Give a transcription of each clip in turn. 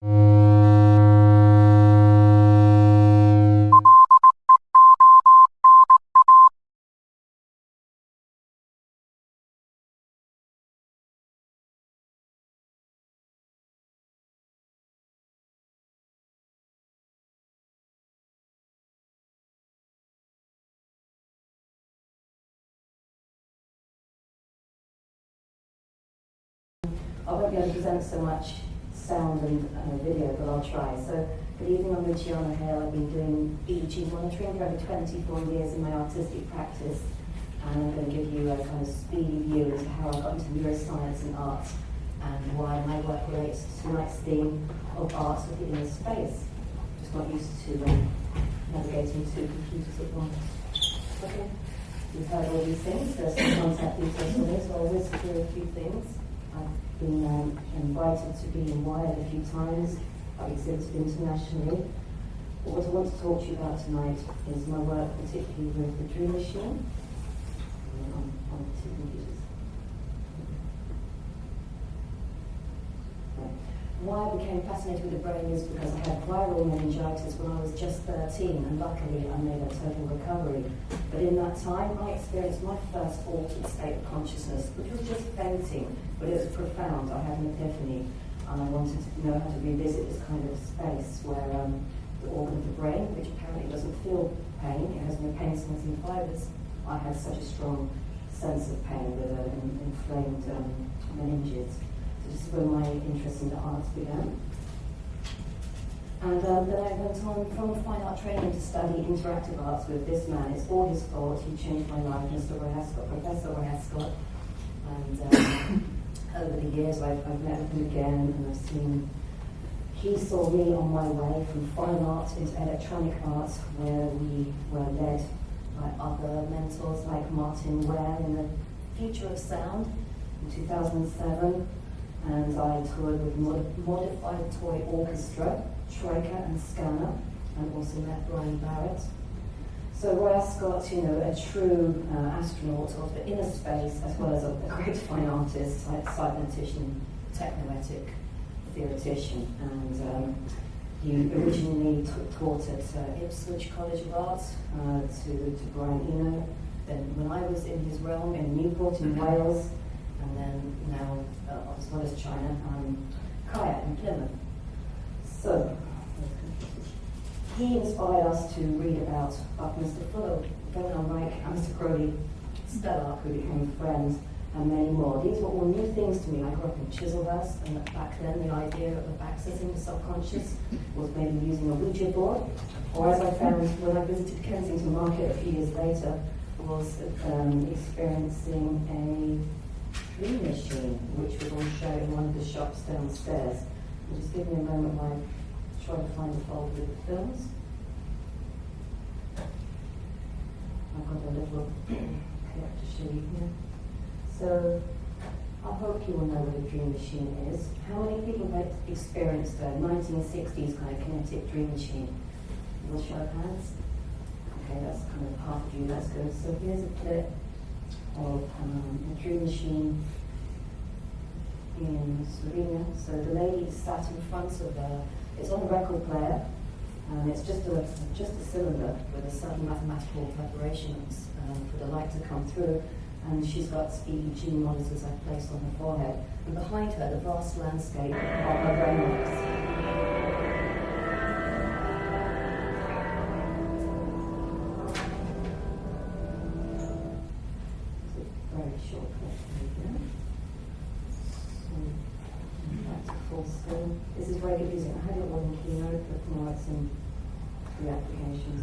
I won't be able to present so much sound and video, but I'll try. So, good evening, I'm Luciana Haill. I've been doing EEG monitoring for over 24 years in my artistic practice, and I'm going to give you a kind of speedy view as to how I got into neuroscience and art, and why my work relates to tonight's theme of art within a space. Just not used to navigating two computers at once. Okay, you've heard all these things. There's some contact details for this, so I'll whisk through a few things. I've been invited to be in Wired a few times. I've exhibited internationally. But what I want to talk to you about tonight is my work, particularly with the Dreamachine on two computers. Right. Why I became fascinated with the brain is because I had viral meningitis when I was just 13, and luckily I made a total recovery. But in that time, I experienced my first altered state of consciousness, which was just fainting, but it was profound. I had an epiphany, and I wanted to know how to revisit this kind of space where the organ of the brain, which apparently doesn't feel pain, it has no pain-sensing fibers. I had such a strong sense of pain with an inflamed meninges. So this is where my interest in the arts began. And then I went on from fine art training to study interactive arts with this man. It's all his fault. He changed my life, Mr. Rohascott, Professor Rohascott. And over the years, I've met with him again, and I've seen. He saw me on my way from fine art into electronic art, where we were led by other mentors like Martin Ware in the Future of Sound in 2007. And I toured with Modified Toy Orchestra, Troika and Scanner, and also met Brion. So Rohascott, you know, a true astronaut of the inner space, as well as a great fine artist, cybernetician, technoetic theoretician. And he originally taught at Ipswich College of Art to Brion Eno. Then when I was in his realm in Newport in Wales, and then now, as well as China, Kaya in Plymouth. So, he inspired us to read about Buckminster Fuller, Bernard Reich, Mr. Crowley, Stellark, who became friends, and many more. These were all new things to me. I grew up in Chislehurst, and back then the idea of accessing the subconscious was maybe using a Ouija board, or as I found when I visited Kensington Market a few years later, was experiencing a Dreamachine, which was on show in one of the shops downstairs. Just give me a moment while I try to find a folder with the films. I've got a little clip to show you here. So, I hope you will know what a Dreamachine is. How many people have experienced a 1960s kind of kinetic Dreamachine? Will show of hands? Okay, that's kind of half of you, that's good. So here's a clip of a Dreamachine in Slovenia. So the lady sat in front of her. It's on a record player, and it's just a cylinder with a certain mathematical preparations for the light to come through. And she's got EEG monitors I've placed on her forehead. And behind her, the vast landscape of her brainwaves. Very short clip here. So, back to full screen. This is very good music. I had it all in Keynote, but now it's in 3 applications.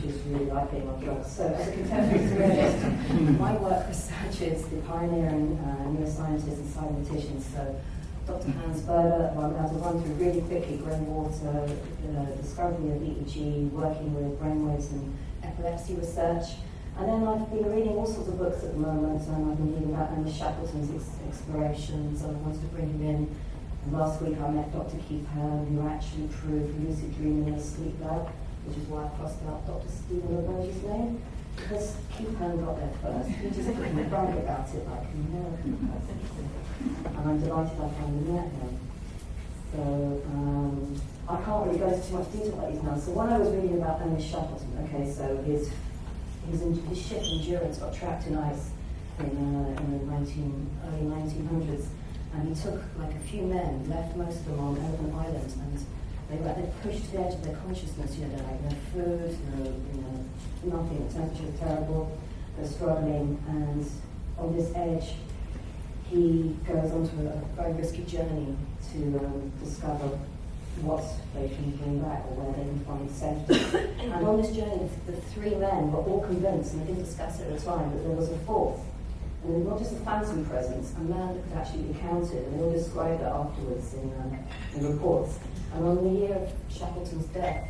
She's really like being on drugs. So, as a contemporary surrealist, my work researches the pioneering neuroscientists and cyberneticians. So, Dr. Hans Berger, I'm about to run through really quickly Greywater, discovery of EEG, working with brainwaves and epilepsy research. And then I've been reading all sorts of books at the moment, and I've been reading about Anna Shackleton's explorations, and I wanted to bring him in. And last week I met Dr. Keith Hearn, who actually proved lucid dreaming in a sleep lab, which is why I crossed out Dr. Stephen LaBerge's name, because Keith Hearn got there first. He just couldn't brag about it like an American person. And I'm delighted I finally met him. So can't really go into too much detail about these now. So when I was reading about Ernest Shackleton, okay, so his ship Endurance got trapped in ice in the early 1900s, and he took like a few men, left most of them on Elephant Island, and they pushed to the edge of their consciousness. You know, they're like no food, nothing. The temperature was terrible. They're struggling, and on this edge, he goes onto a very risky journey to discover what they can bring back or where they can find safety. And on this journey, the three men were all convinced, and they didn't discuss it at the time, that there was a fourth. And not just a phantom presence, a man that could actually be counted, and they all described it afterwards in reports. And on the year of Shackleton's death,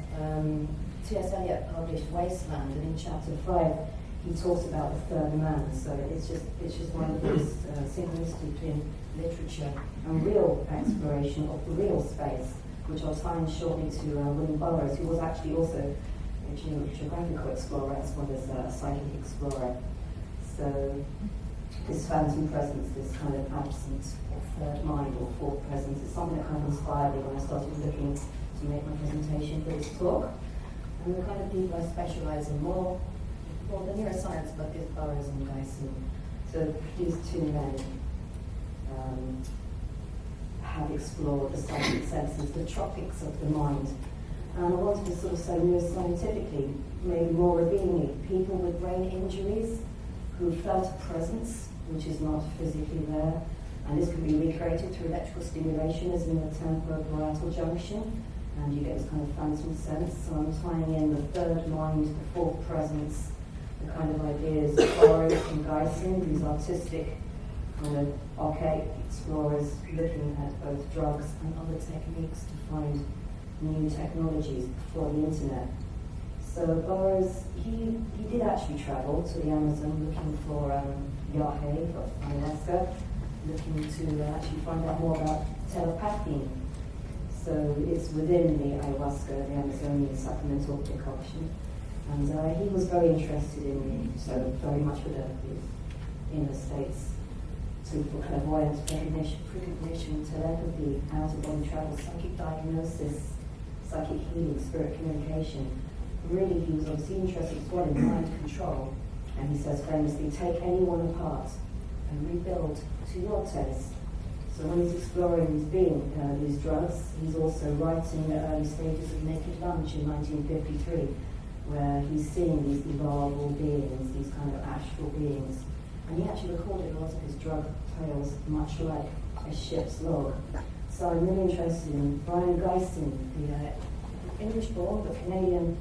T.S. Eliot published Wasteland, and in chapter 5, he talks about the third man. So it's just one of these synchronicities between literature and real exploration of the real space, which I'll tie in shortly to William Burroughs, who was actually also a geographical explorer as well as a psychic explorer. So this phantom presence, this kind of absent or third mind or fourth presence, is something that kind of inspired me when I started looking to make my presentation for this talk. And the kind of people I specialise in more, well, the neuroscience, but with Burroughs and Gysin. So these two men have explored the psychic senses, the tropics of the mind. And I wanted to sort of say neuroscientifically, maybe more revealingly, people with brain injuries who felt a presence which is not physically there. And this can be recreated through electrical stimulation as in the temporoparietal junction, and you get this kind of phantom sense. So I'm tying in the third mind, the fourth presence, the kind of ideas of Burroughs and Gysin, these artistic kind of archaic explorers looking at both drugs and other techniques to find new technologies before the internet. So Burroughs, he did actually travel to the Amazon looking for Yahe, for ayahuasca, looking to actually find out more about telepathy. So it's within the ayahuasca, the Amazonian supplemental decoction. And he was very interested in, so very much with the inner states, for clairvoyance, precognition, telepathy, out-of-body travel, psychic diagnosis, psychic healing, spirit communication. Really, he was obviously interested as well in mind control. And he says famously, take anyone apart and rebuild to your taste. So when he's exploring these drugs, he's also writing the early stages of Naked Lunch in 1953, where he's seeing these evolvable beings, these kind of astral beings. And he actually recorded a lot of his drug tales much like a ship's log. So I'm really interested in Brion Gysin, the English-born but Canadian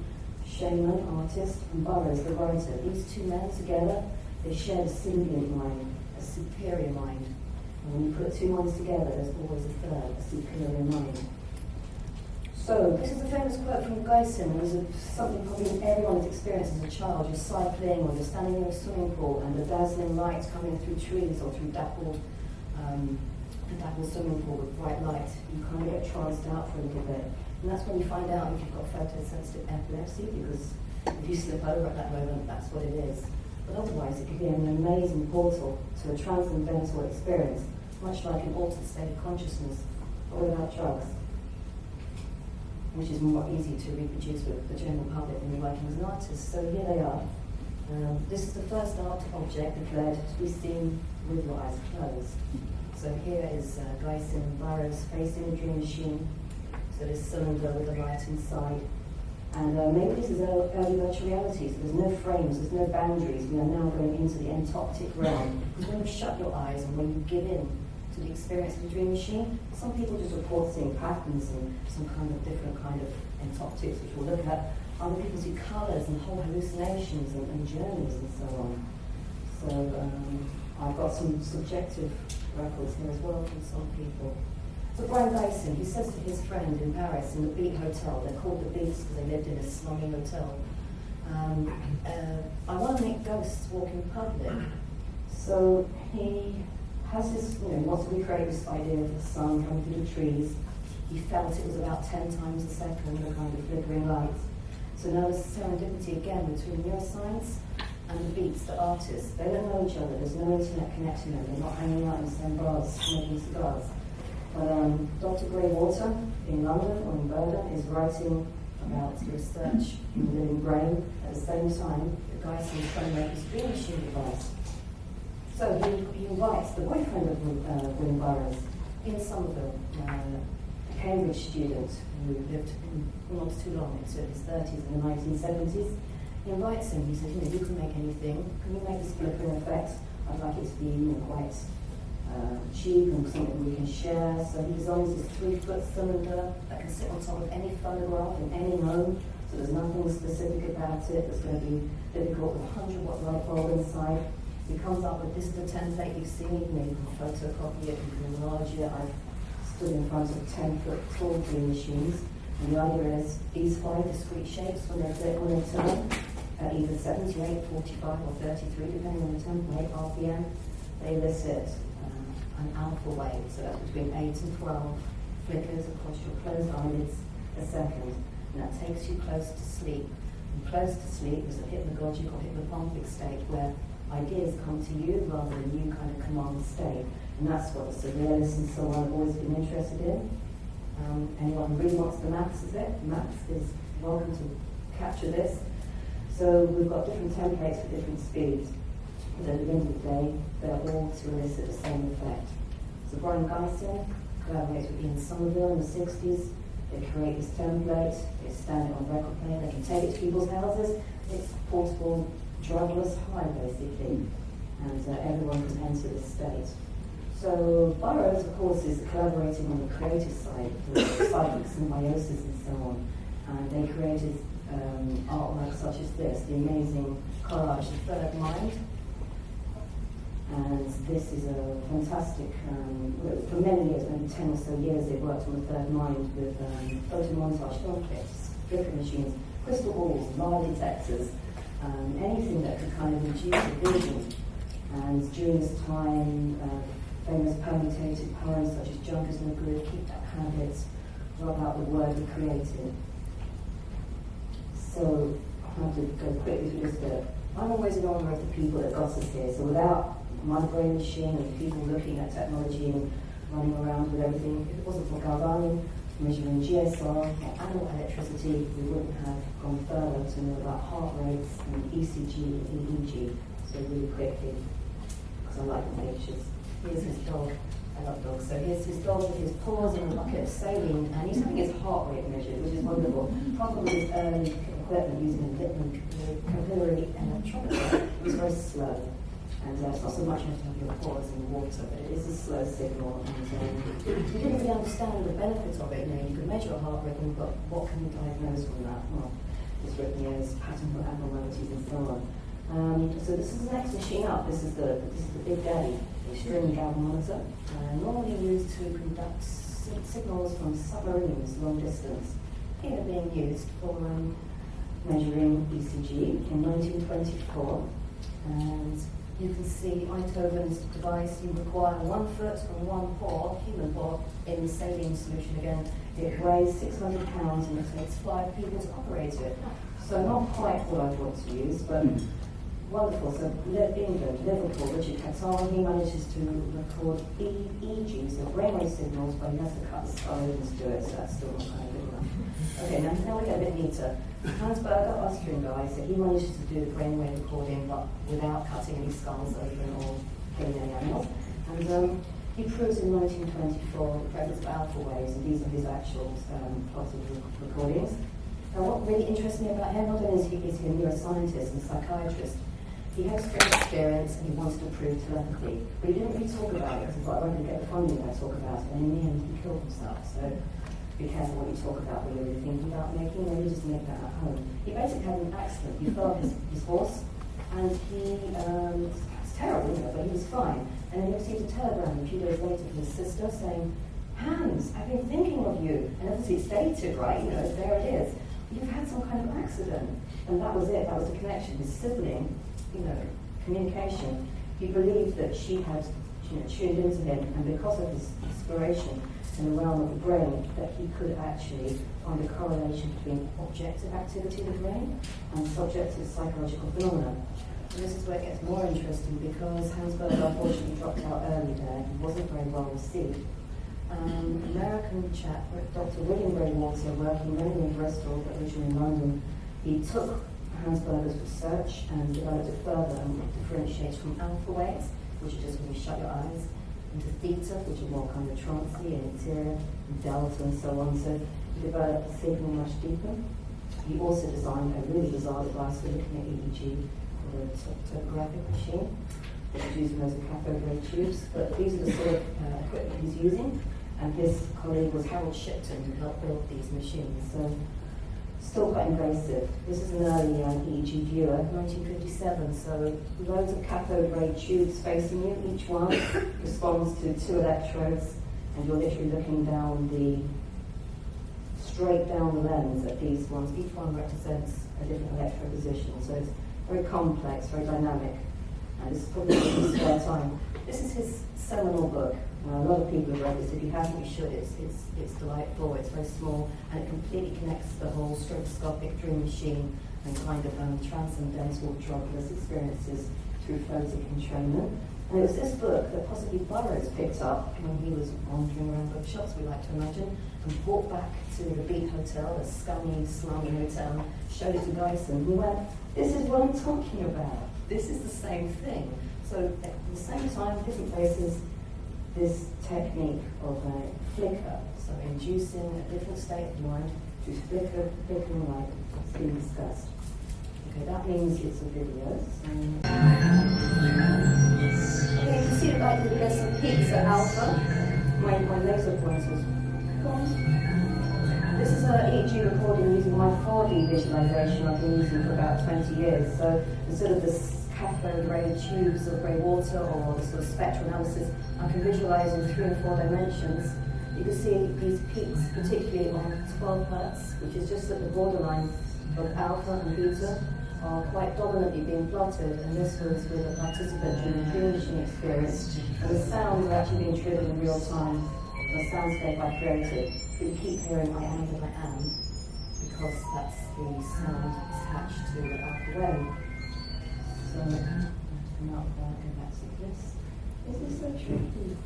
shaman, artist, and Burroughs, the writer. These two men together, they shared a symbiont mind, a superior mind. And when you put two minds together, there's always a third, a superior mind. So this is a famous quote from Gysin. It was something probably everyone has experienced as a child. You're cycling or you're standing in a swimming pool and the dazzling light coming through trees or through dappled swimming pool with bright light. You kind of get tranced out for a little bit. And that's when you find out if you've got photosensitive epilepsy, because if you slip over at that moment, that's what it is. But otherwise, it could be an amazing portal to a transcendental experience, much like an altered state of consciousness, but without drugs, which is more easy to reproduce with the general public when you're working as an artist. So here they are. This is the first art object declared to be seen with your eyes closed. So here is Gysin and Burroughs facing a dream machine. So this cylinder with the light inside. And maybe this is early virtual reality, so there's no frames, there's no boundaries. We are now going into the Entoptic realm. Because when you shut your eyes and when you give in to the experience of the dream machine, some people just report seeing patterns and some kind of different kind of Entoptics, which we'll look at. Other people see colours and whole hallucinations and journeys and so on. So I've got some subjective records here as well from some people. So Brion Gysin, he says to his friend in Paris in the Beat Hotel, they're called the Beats because they lived in a slummy hotel, I want to make ghosts walk in public. So he has this, he wants to recreate this idea of the sun coming through the trees. He felt it was about 10 times a second, the kind of flickering light. So now there's serendipity again between neuroscience and the Beats, the artists. They don't know each other, there's no internet connecting them, they're not hanging out in the same bars, smoking cigars. But Dr. Greywater in London or in Berlin is writing about research in the living brain at the same time that Gysin is trying to make his Dreamachine device. So he invites the boyfriend of William Burroughs in Somerville, a Cambridge student who lived not too long, into his 30s in the 1970s. He invites him, he says, you can make anything. Can you make this flickering effect? I'd like it to be quite cheap and something we can share. So he designs this 3-foot cylinder that can sit on top of any phonograph in any home. So there's nothing specific about it that's going to be difficult with a 100-watt light bulb inside. He comes up with, this is the template you've seen. You can photocopy it, you can enlarge it. I've stood in front of 10-foot tall Dreamachines. And the idea is these 5 discrete shapes, when they turn at either 78, 45 or 33, depending on the template, RPM, they elicit an alpha wave, so that's between 8 and 12 flickers across your closed eyelids a second, and that takes you close to sleep. And close to sleep is a hypnagogic or hypnopompic state where ideas come to you rather than you kind of command the state, and that's what the Surrealists and so on have always been interested in. Anyone who really wants the maths is it? Maths is welcome to capture this. So we've got different templates for different speeds. But at the end of the day, they're all to elicit the same effect. So Brion Gysin collaborates with Ian Somerville in the 60s. They create this template, they stand it on record player, they can take it to people's houses. It's portable, drugless high basically, and everyone can enter this state. So Burroughs, of course, is collaborating on the creative side with psychic symbiosis and so on. And they created artwork such as this, the amazing collage, The Third Mind. And this is a fantastic, for many years, maybe 10 or so years, they've worked on The Third Mind with photo montage film clips, flicker machines, crystal balls, lie detectors, anything that could kind of induce a vision. And during this time, famous permutated poems such as Junk is no good, Keep That Habit, rub out the word we created. So I have to go quickly through this bit. I'm always in honor of the people that got us here. So without my brain machine and people looking at technology and running around with everything, if it wasn't for Galvani measuring GSR or animal electricity, we wouldn't have gone further to know about heart rates and ECG and EEG. So really quickly, because I like the natures. Here's his dog. I love dogs. So here's his dog with his paws in a bucket of saline, and he's having his heart rate measured, which is wonderful. Probably his early equipment using a capillary electrometer was very slow. And it's not so much you have to have your paws in the water, but it is a slow signal. And you didn't really understand the benefits of it. You could measure a heart rhythm, but what can you diagnose from that? Well, dysrhythmias, pattern abnormalities, and so on. So this is the next machine up. This is the Big Daddy, the string galvanometer, normally used to conduct signals from submarines long distance. Here being used for measuring ECG in 1924, and you can see Einthoven's device. You require 1 foot and 1 paw, human paw, in the saline solution again. It weighs 600 pounds and it takes 5 people to operate it. So not quite what I want to use, but wonderful. So England, Liverpool, Richard Caton, he manages to record EEG, so brainwave signals, but he has to cut the skull open to do it, so that's still not kind of good enough. Okay, now we get a bit neater. Hans Berger, Austrian guy, so he manages to do the brainwave recording, but without cutting any skulls open or killing any animals. And he proves in 1924 the presence of alpha waves, and these are his actual plotted recordings. Now, what really interests me about him, not only is he a neuroscientist and psychiatrist, he had strange experience and he wanted to prove telepathy, but he didn't really talk about it because he thought, I won't really get the funding when I talk about it, and in the end he killed himself. So be careful what you talk about, what you're really thinking about making, maybe just make that at home. He basically had an accident. He fell off his horse, and it's terrible, isn't it? But he was fine. And then he received a telegram a few days later from his sister saying, Hans, I've been thinking of you. And obviously it's dated, right? There it is. You've had some kind of accident. And that was it. That was the connection. His sibling, communication. He believed that she had tuned into him, and because of his exploration in the realm of the brain, that he could actually find a correlation between objective activity of the brain and subjective psychological phenomena. And this is where it gets more interesting, because Hans Berger unfortunately dropped out early there. He wasn't very well received. American chap, Dr. William Graywater, working mainly in Bristol, but originally in London. He took Hansberger's research and developed it further and differentiates from alpha waves, which are just when you shut your eyes, into theta, which are more kind of trancey and interior, and delta and so on. So he developed the signal much deeper. He also designed a really bizarre device for looking at EEG, called a topographic machine, which is using those cathode ray tubes. But these are the sort of equipment he's using, and his colleague was Harold Shipton, who helped build these machines. So still quite invasive. This is an early EEG viewer, 1957, so loads of cathode ray tubes facing you. Each one responds to 2 electrodes, and you're literally looking straight down the lens at these ones. Each one represents a different electrode position, so it's very complex, very dynamic, and this is probably his spare time. This is his seminal book. A lot of people have read this. If you haven't, you should. It's delightful. It's very small, and it completely connects the whole stroboscopic dream machine and kind of transcendental dropless experiences through photic entrainment. And it was this book that possibly Burroughs picked up when he was wandering around bookshops, we like to imagine, and brought back to the Beat Hotel, a scummy, slummy hotel, showed it to Gysin, who went, "This is what I'm talking about. This is the same thing." So at the same time, different places, this technique of a flicker, so inducing a different state of mind through flickering light, that's been discussed. Okay, that means it's a video. Okay, you can see that there's some peaks at alpha. My laser pointers. This is an EEG recording using my 4D visualization I've been using for about 20 years. So instead of this cathode ray tubes of grey water or the sort of spectral analysis, I can visualize in 3 and 4 dimensions. You can see these peaks, particularly on 12 Hertz, which is just at the borderline of alpha and beta, are quite dominantly being plotted, and this was with a participant in the Dreamachine experience. And the sounds are actually being triggered in real time. The soundscape I created. But you keep hearing I am that I am, because that's the sound attached to the alpha wave. So, come up there, go back to this. This is so tricky.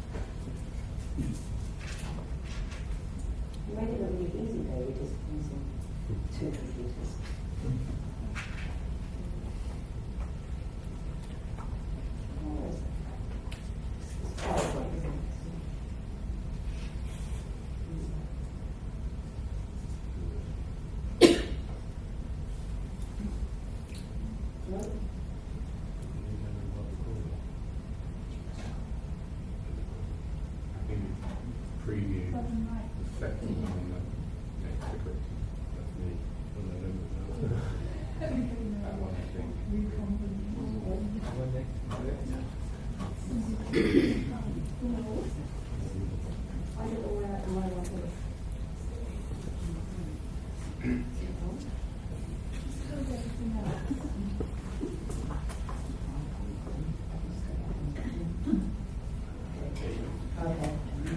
You made it look really easy though, we're just using 2 computers. Where is it? It's PowerPoint, isn't it? No? Preview the second one on the next script. That's me. That one, I think. I don't know where am I like this. Okay,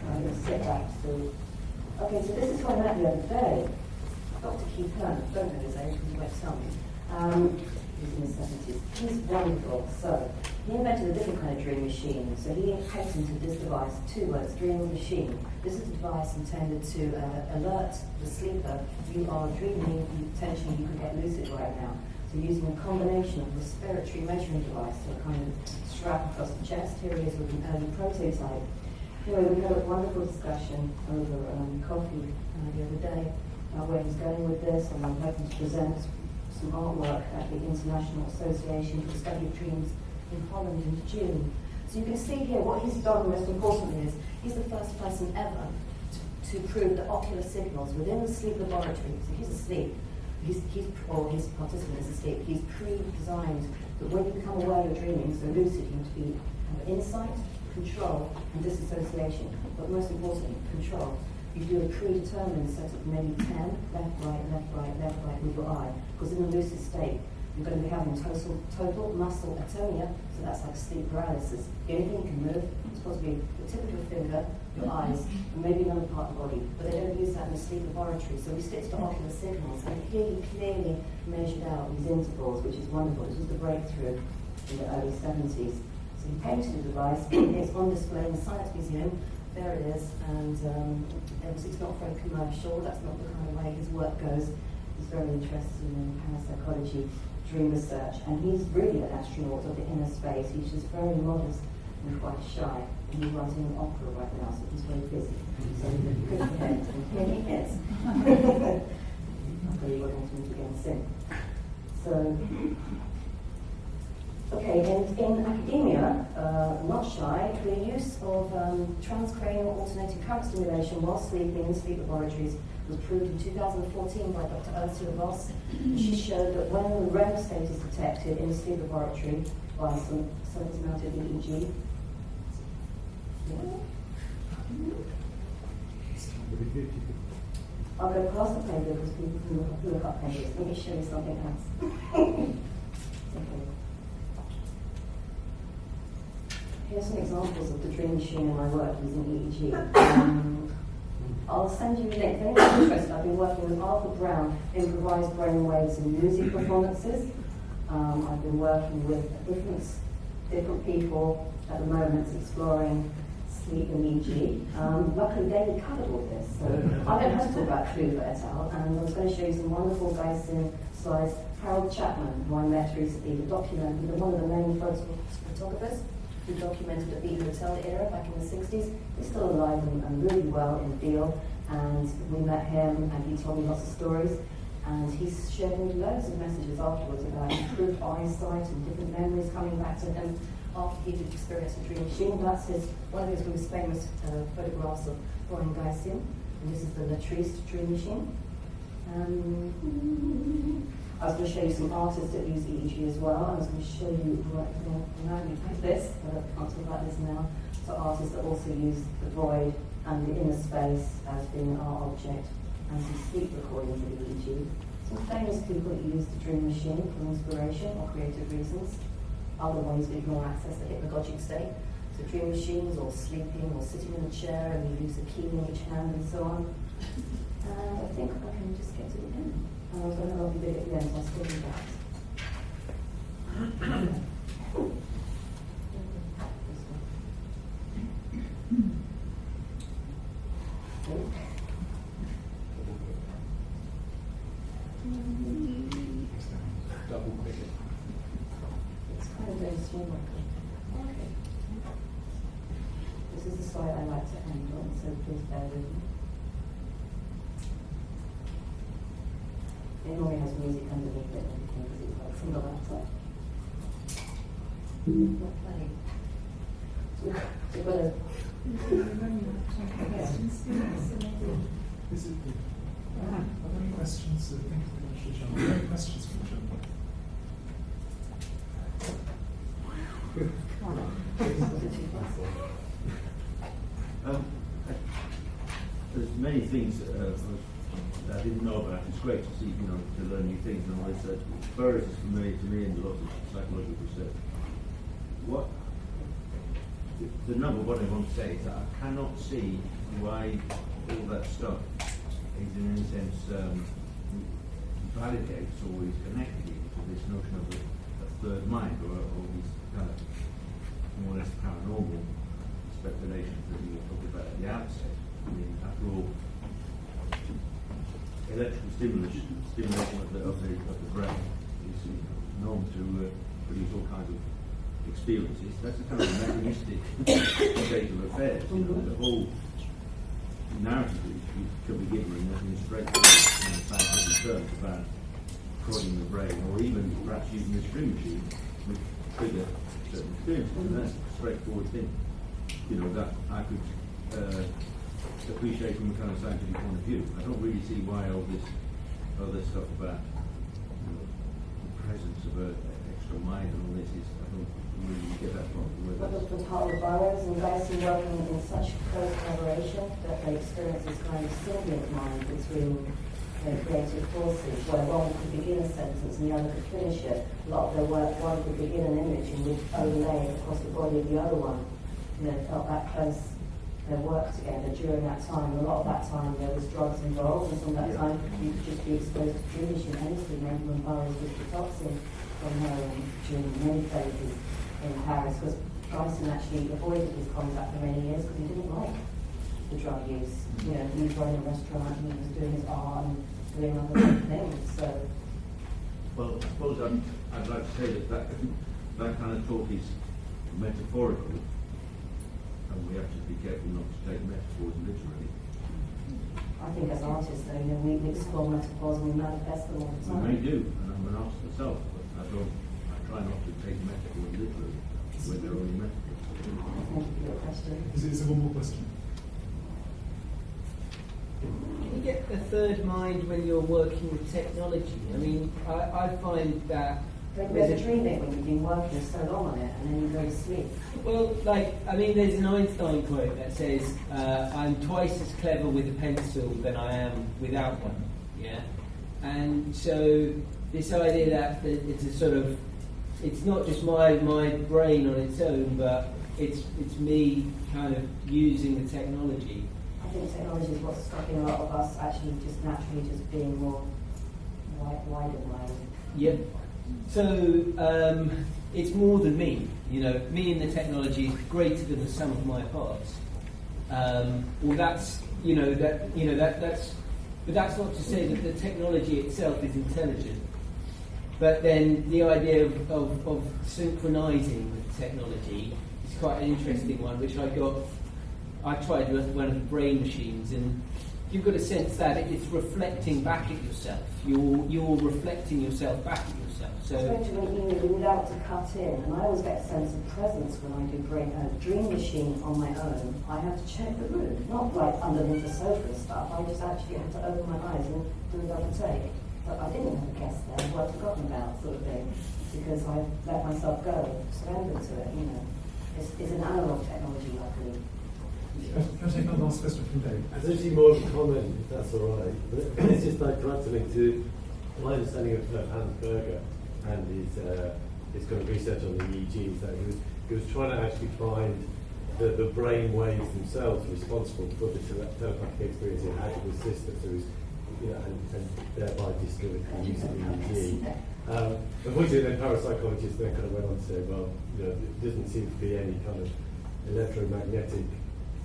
I'm going to sit back to. Okay, so this is what I met the other day. Dr. Keith Hearn, I don't know his age, because he won't tell me. He's in his 70s. He's wonderful. So, he invented a different kind of dream machine. So he patented this device, 2 words, dream machine. This is a device intended to alert the sleeper, you are dreaming, potentially you could get lucid right now. So using a combination of respiratory measuring device, so a kind of strap across the chest. Here it is with an early prototype. Anyway, we had a wonderful discussion over coffee the other day about where he's going with this, and I'm hoping to present some artwork at the International Association for the Study of Dreams in Holland in June. So you can see here what he's done, most importantly, is he's the first person ever to prove that ocular signals within the sleep laboratory, so he's asleep, or his participant is asleep, he's pre-designed that when you become aware you're dreaming, so lucid, you have to have insight, control, and disassociation, but most importantly, control. You do a predetermined set of maybe 10, left, right, left, right, left, right with your eye, because in a lucid state, you're going to be having total muscle atonia, so that's like sleep paralysis. The only thing you can move is possibly the tip of your finger, your eyes, and maybe another part of the body, but they don't use that in the sleep laboratory, so we stick to ocular signals, and here he clearly measured out these intervals, which is wonderful. This was the breakthrough in the early 70s. So he painted a device, it's on display in the Science Museum, there it is, and obviously it's not very commercial, that's not the kind of way his work goes. He's very interested in parapsychology, dream research, and he's really an astronaut of the inner space. He's just very modest and quite shy. And he's writing an opera right now, so he's very busy. So he's good for him, and here he is. I'll tell you what I'm going to again soon. So, okay, in academia, not shy, the use of transcranial alternating current stimulation while sleeping in sleep laboratories was proved in 2014 by Dr. Ursula Voss. She showed that when the REM state is detected in a sleep laboratory by some mounted EEG, I'm going to pass the paper because people can look up papers. Let me show you something else. Okay. Here's some examples of the Dreamachine in my work using EEG. I'll send you a link. If anyone's interested, I've been working with Arthur Brown, improvised brainwaves in music performances. I've been working with different people at the moment exploring sleep and EEG. Luckily, David covered all this, so I don't have to talk about Kluver et al. And I was going to show you some wonderful Gysin slides. Harold Chapman, who I met recently, one of the main photographers who documented the Beat Hotel era back in the 60s. He's still alive and really well in the field. And we met him, and he told me lots of stories. And he's shared me loads of messages afterwards about improved eyesight and different memories coming back to him after he did experience a dream machine. That's one of his most famous photographs of Brion Gysin. And this is the Latrice dream machine. I was going to show you some artists that use EEG as well. I was going to show you this, but I can't talk about this now. So artists that also use the void and the inner space as being our object, and some sleep recordings of EEG. Some famous people that use the dream machine for inspiration or creative reasons. Other ways we can all access the hypnagogic state. So dream machines, or sleeping, or sitting in a chair, and you use a key in each hand and so on. I think I can just get to the end. And I was going to help you bit at the end, so I'll still do that. Double click it. It's kind of very small. Okay. This is the slide I like to end on, so please bear with me. It normally has music underneath it and everything because it's like from the laptop. Not playing. So we've got a... Is it? Are there any questions? Thank you very much, Luciana. Are there any questions for Luciana? There's many things that I didn't know about. It's great to see, to learn new things and all this. Burroughs is familiar to me and lots of psychological research. The number one I want to say is that I cannot see why all that stuff is in any sense validates or is connected to this notion of a third mind or these kind of more or less paranormal speculations that you were talking about at the outset. I mean, after all, electrical stimulation of the brain is known to produce all kinds of experiences. That's a kind of mechanistic state of affairs. The whole narrative that can be given in straightforward scientific terms about prodding the brain, or even perhaps using this dream machine, which trigger certain experiences. And that's a straightforward thing, that I could appreciate from a kind of scientific point of view. I don't really see why all this other stuff about the presence of an extra mind and all this is. I don't really get that from But the part of Burroughs and Gysin working in such close collaboration that they experience this kind of symbiont mind between creative forces, where one could begin a sentence and the other could finish it. A lot of their work, one could begin an image and would overlay it across the body of the other one. Felt that close. Their work together during that time. A lot of that time there was drugs involved, and some of that time you could just be exposed to Dreamachine endlessly. Maybe when Burroughs was detoxing from heroin during many phases in Paris, because Gysin actually avoided his contact for many years because he didn't like the drug use. You know, he was running a restaurant, he was doing his art and doing other things. So, well, I suppose I'd like to say that kind of talk is metaphorical, and we have to be careful not to take metaphors literally. I think as artists, though, you know, we explore metaphors and we manifest them all the We time. may do, and I'm an artist myself, but I try not to take metaphors literally when they're only metaphors. Thank you for your question. Is there one more question? Can you get a third mind when you're working with technology? I mean, I find that There's a dream bit when you've been working so long on it and then you go to sleep. well, like, I mean, there's an Einstein quote that says, I'm twice as clever with a pencil than I am without one, yeah? And so this idea that it's a sort of, it's not just my brain on its own, but it's me kind of using the technology. I think technology is what's stopping a lot of us actually just naturally just being more wide-minded. Yep. So it's more than me. You know, me and the technology is greater than the sum of my parts. Well, that's that's. But that's not to say that the technology itself is intelligent. But then the idea of synchronizing with technology is quite an interesting one, which I tried with one of the brain machines, and you've got a sense that it's reflecting back at yourself. You're reflecting yourself back at yourself. So Especially when you're without to cut in, and I always get a sense of presence when I do Dreamachine on my own. I have to check the room, not like underneath the sofa and stuff. I just actually have to open my eyes and do a double take. But I didn't have a guest there who I'd forgotten about, sort of thing, because I let myself go, surrendered to it. You know, it's an analog technology, luckily. Can I take one last question from Dave? It's actually more of a comment, if that's all right. But it's just like trying to link to my understanding of Hans Berger and his kind of research on the EEGs. That he was trying to actually find the brain waves themselves responsible for the telepathic experience he had with his sister. So he's, and thereby discovered the use of EEG. Unfortunately, then parapsychologists then kind of went on to say, well, there doesn't seem to be any kind of electromagnetic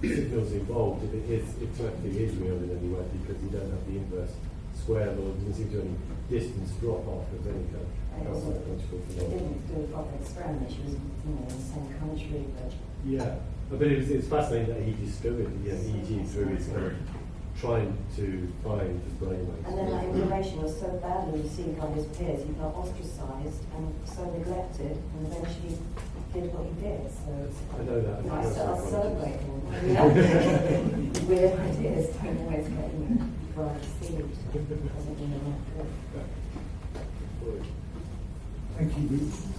signals involved. If it is, it telepathy is real in any way because you don't have the inverse square law. There doesn't seem to be any distance drop off of any kind of parapsychological She phenomenon. didn't do a proper experiment. She was, in the same country, but Yeah, but it's fascinating that he discovered the EEG through his kind of trying to find the brainwaves. and then that information was so badly received by his peers. He felt ostracised and so neglected, and eventually did what he did. So I know that. I celebrate him. Weird ideas don't always get well received. Doesn't mean they're not good. Thank you.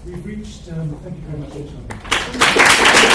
We've reached, thank you very much, Luciana.